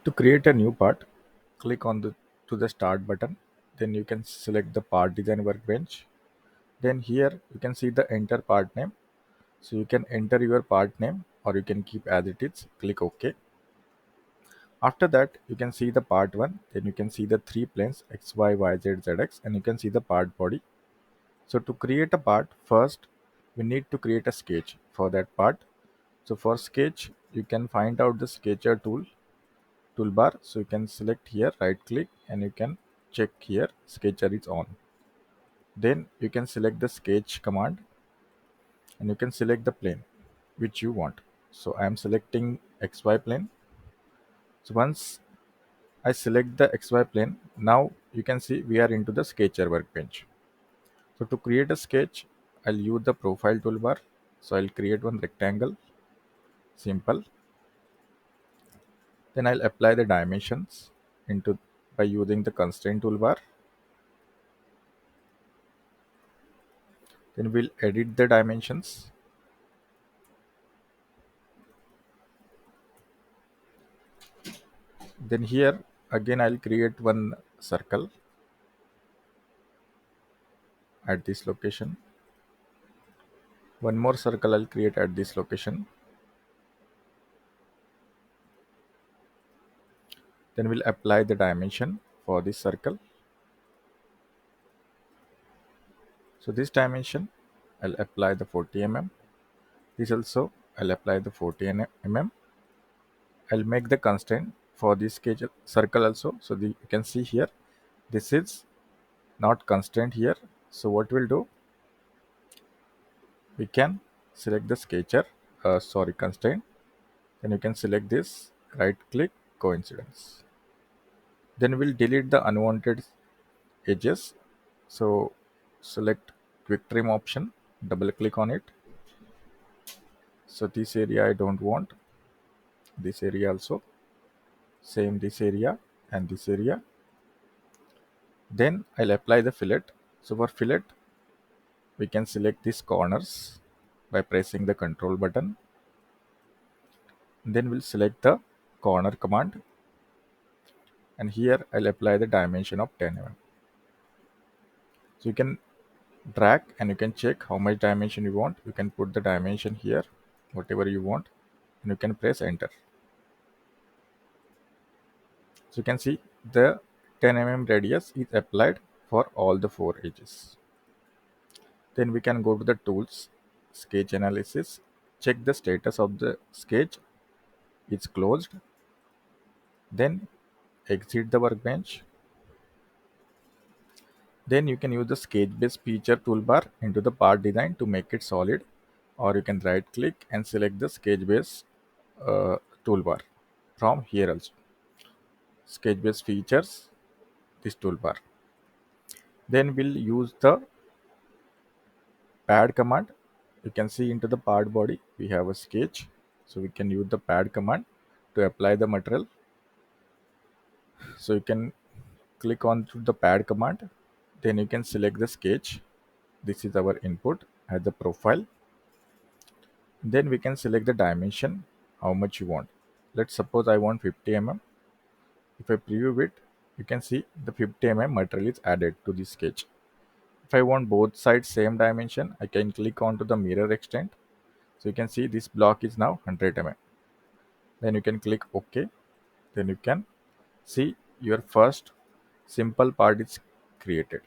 To create a new part, click on the start button. Then you can select the part design workbench. Then here you can see the enter part name. So you can enter your part name or you can keep as it is. Click OK. After that, you can see the part 1. Then you can see the three planes X, Y, Y, Z, ZX, and you can see the part body. So to create a part, first we need to create a sketch for that part. So for sketch, you can find out the sketcher toolbar. So you can select here, right click, and you can check here sketcher is on. Then you can select the sketch command and you can select the plane which you want. So I am selecting XY plane. So once I select the XY plane, now you can see we are into the sketcher workbench. So to create a sketch, I'll use the profile toolbar. So I'll create one rectangle, simple. Then I'll apply the dimensions into by using the constraint toolbar. Then we'll edit the dimensions. Then here again I'll create one circle at this location. One more circle I'll create at this location. Then we'll apply the dimension for this circle. So this dimension I'll apply the 40 mm. This also I'll apply the 40 mm. I'll make the constraint for this sketch circle also. So you can see here this is not constraint here. So what we'll do, we can select the sketcher constraint. Then you can select this, right click, coincidence. Then we'll delete the unwanted edges. So select quick trim option, double click on it. So this area I don't want, this area also, same this area and this area. Then I'll apply the fillet. So for fillet, we can select these corners by pressing the control button. Then we'll select the corner command, and here I'll apply the dimension of 10 mm. So you can drag and you can check how much dimension you want. You can put the dimension here, whatever you want, and you can press enter. So you can see the 10 mm radius is applied for all the four edges. Then we can go to the tools, sketch analysis, check the status of the sketch, it's closed. Then exit the workbench. Then you can use the sketch base feature toolbar into the part design to make it solid, or you can right click and select the sketch base toolbar from here also. Sketch base features, this toolbar. Then we'll use the pad command. You can see into the part body we have a sketch, so we can use the pad command to apply the material. So you can click on to the pad command, then you can select the sketch. This is our input as the profile. Then we can select the dimension, how much you want. Let's suppose I want 50 mm. If I preview it, you can see the 50 mm material is added to the sketch. If I want both sides same dimension, I can click onto the mirror extent. So you can see this block is now 100 mm. Then you can click OK. Then you can see your first simple part is created.